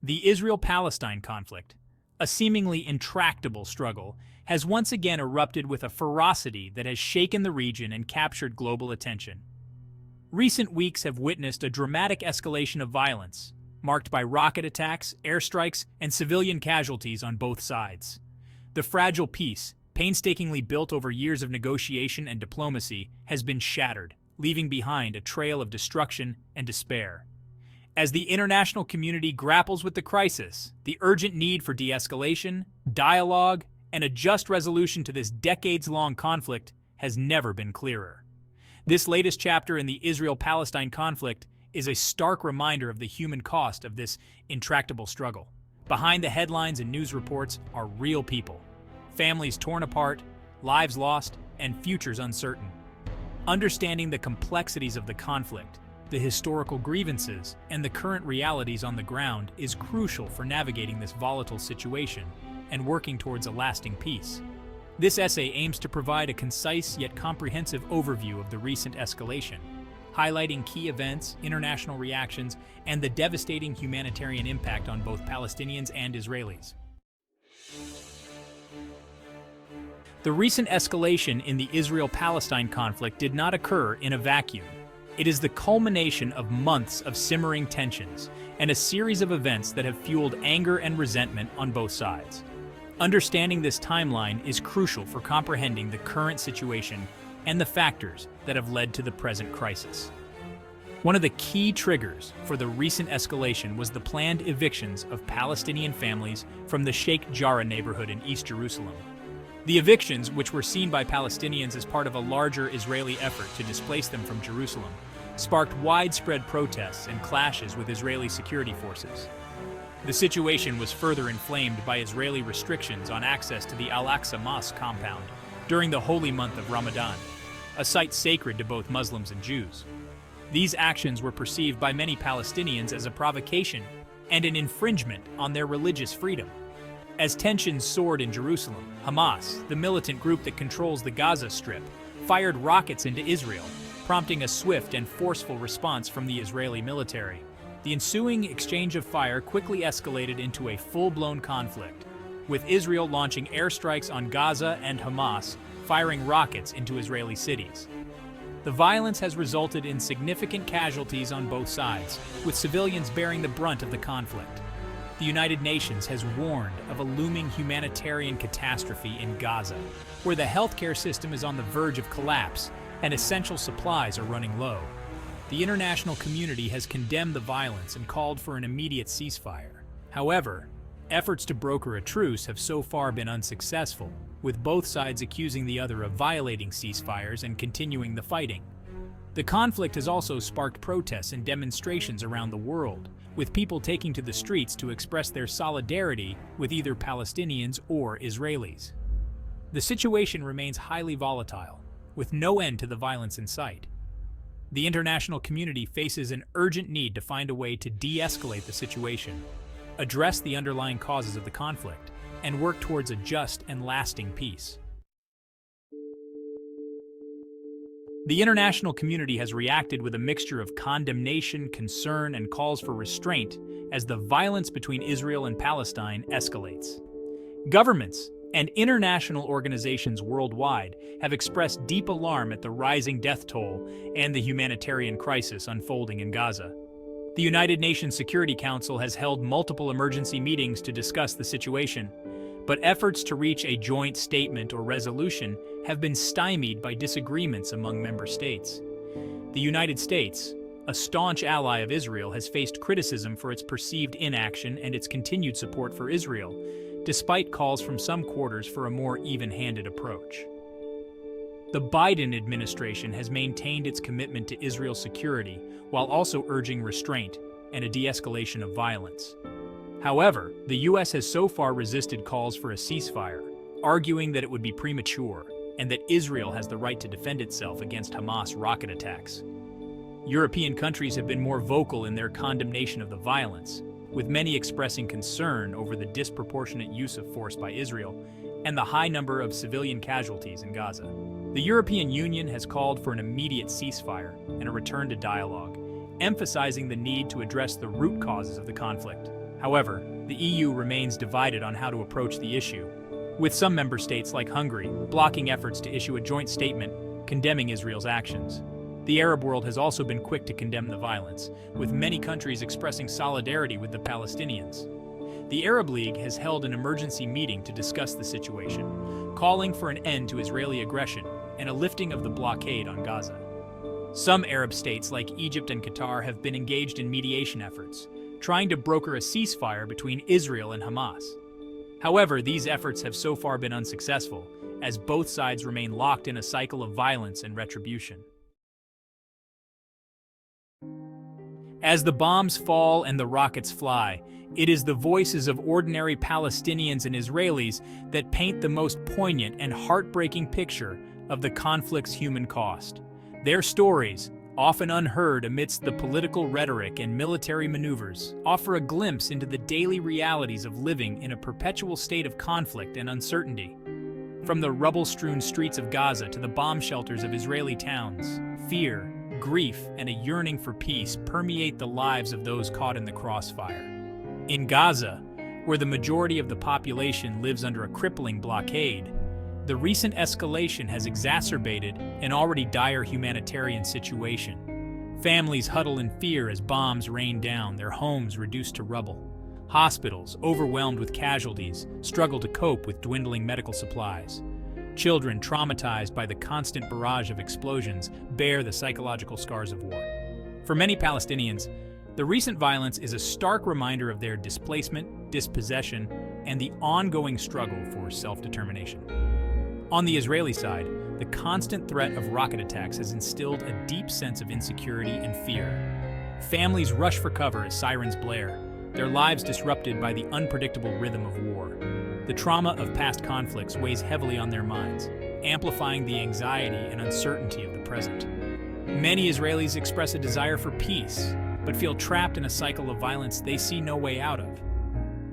The Israel-Palestine conflict, a seemingly intractable struggle, has once again erupted with a ferocity that has shaken the region and captured global attention. Recent weeks have witnessed a dramatic escalation of violence, marked by rocket attacks, airstrikes, and civilian casualties on both sides. The fragile peace, painstakingly built over years of negotiation and diplomacy, has been shattered, leaving behind a trail of destruction and despair. As the international community grapples with the crisis, the urgent need for de-escalation, dialogue, and a just resolution to this decades-long conflict has never been clearer. This latest chapter in the Israel-Palestine conflict is a stark reminder of the human cost of this intractable struggle. Behind the headlines and news reports are real people, families torn apart, lives lost, and futures uncertain. Understanding the complexities of the conflict, the historical grievances, and the current realities on the ground is crucial for navigating this volatile situation and working towards a lasting peace. This essay aims to provide a concise yet comprehensive overview of the recent escalation, highlighting key events, international reactions, and the devastating humanitarian impact on both Palestinians and Israelis. The recent escalation in the Israel-Palestine conflict did not occur in a vacuum. It is the culmination of months of simmering tensions and a series of events that have fueled anger and resentment on both sides. Understanding this timeline is crucial for comprehending the current situation and the factors that have led to the present crisis. One of the key triggers for the recent escalation was the planned evictions of Palestinian families from the Sheikh Jarrah neighborhood in East Jerusalem. The evictions, which were seen by Palestinians as part of a larger Israeli effort to displace them from Jerusalem, sparked widespread protests and clashes with Israeli security forces. The situation was further inflamed by Israeli restrictions on access to the Al-Aqsa Mosque compound during the holy month of Ramadan, a site sacred to both Muslims and Jews. These actions were perceived by many Palestinians as a provocation and an infringement on their religious freedom. As tensions soared in Jerusalem, Hamas, the militant group that controls the Gaza Strip, fired rockets into Israel, prompting a swift and forceful response from the Israeli military. The ensuing exchange of fire quickly escalated into a full-blown conflict, with Israel launching airstrikes on Gaza and Hamas firing rockets into Israeli cities. The violence has resulted in significant casualties on both sides, with civilians bearing the brunt of the conflict. The United Nations has warned of a looming humanitarian catastrophe in Gaza, where the healthcare system is on the verge of collapse and essential supplies are running low. The international community has condemned the violence and called for an immediate ceasefire. However, efforts to broker a truce have so far been unsuccessful, with both sides accusing the other of violating ceasefires and continuing the fighting. The conflict has also sparked protests and demonstrations around the world, with people taking to the streets to express their solidarity with either Palestinians or Israelis. The situation remains highly volatile, with no end to the violence in sight. The international community faces an urgent need to find a way to de-escalate the situation, address the underlying causes of the conflict, and work towards a just and lasting peace. The international community has reacted with a mixture of condemnation, concern, and calls for restraint as the violence between Israel and Palestine escalates. Governments and international organizations worldwide have expressed deep alarm at the rising death toll and the humanitarian crisis unfolding in Gaza. The United Nations Security Council has held multiple emergency meetings to discuss the situation, but efforts to reach a joint statement or resolution have been stymied by disagreements among member states. The United States, a staunch ally of Israel, has faced criticism for its perceived inaction and its continued support for Israel, despite calls from some quarters for a more even-handed approach. The Biden administration has maintained its commitment to Israel's security while also urging restraint and a de-escalation of violence. However, the U.S. has so far resisted calls for a ceasefire, arguing that it would be premature and that Israel has the right to defend itself against Hamas rocket attacks. European countries have been more vocal in their condemnation of the violence, with many expressing concern over the disproportionate use of force by Israel and the high number of civilian casualties in Gaza. The European Union has called for an immediate ceasefire and a return to dialogue, emphasizing the need to address the root causes of the conflict. However, the EU remains divided on how to approach the issue, with some member states like Hungary blocking efforts to issue a joint statement condemning Israel's actions. The Arab world has also been quick to condemn the violence, with many countries expressing solidarity with the Palestinians. The Arab League has held an emergency meeting to discuss the situation, calling for an end to Israeli aggression and a lifting of the blockade on Gaza. Some Arab states like Egypt and Qatar have been engaged in mediation efforts, trying to broker a ceasefire between Israel and Hamas. However, these efforts have so far been unsuccessful, as both sides remain locked in a cycle of violence and retribution. As the bombs fall and the rockets fly, it is the voices of ordinary Palestinians and Israelis that paint the most poignant and heartbreaking picture of the conflict's human cost. Their stories, often unheard amidst the political rhetoric and military maneuvers, offer a glimpse into the daily realities of living in a perpetual state of conflict and uncertainty. From the rubble-strewn streets of Gaza to the bomb shelters of Israeli towns, fear, grief, and a yearning for peace permeate the lives of those caught in the crossfire. In Gaza, where the majority of the population lives under a crippling blockade, the recent escalation has exacerbated an already dire humanitarian situation. Families huddle in fear as bombs rain down, their homes reduced to rubble. Hospitals, overwhelmed with casualties, struggle to cope with dwindling medical supplies. Children, traumatized by the constant barrage of explosions, bear the psychological scars of war. For many Palestinians, the recent violence is a stark reminder of their displacement, dispossession, and the ongoing struggle for self-determination. On the Israeli side, the constant threat of rocket attacks has instilled a deep sense of insecurity and fear. Families rush for cover as sirens blare, their lives disrupted by the unpredictable rhythm of war. The trauma of past conflicts weighs heavily on their minds, amplifying the anxiety and uncertainty of the present. Many Israelis express a desire for peace, but feel trapped in a cycle of violence they see no way out of.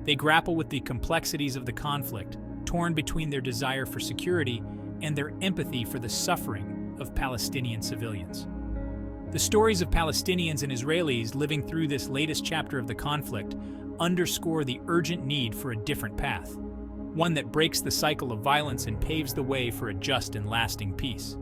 They grapple with the complexities of the conflict, torn between their desire for security and their empathy for the suffering of Palestinian civilians. The stories of Palestinians and Israelis living through this latest chapter of the conflict underscore the urgent need for a different path, one that breaks the cycle of violence and paves the way for a just and lasting peace.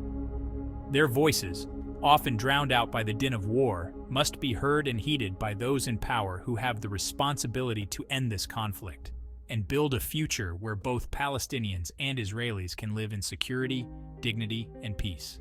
Their voices, often drowned out by the din of war, must be heard and heeded by those in power who have the responsibility to end this conflict and build a future where both Palestinians and Israelis can live in security, dignity, and peace.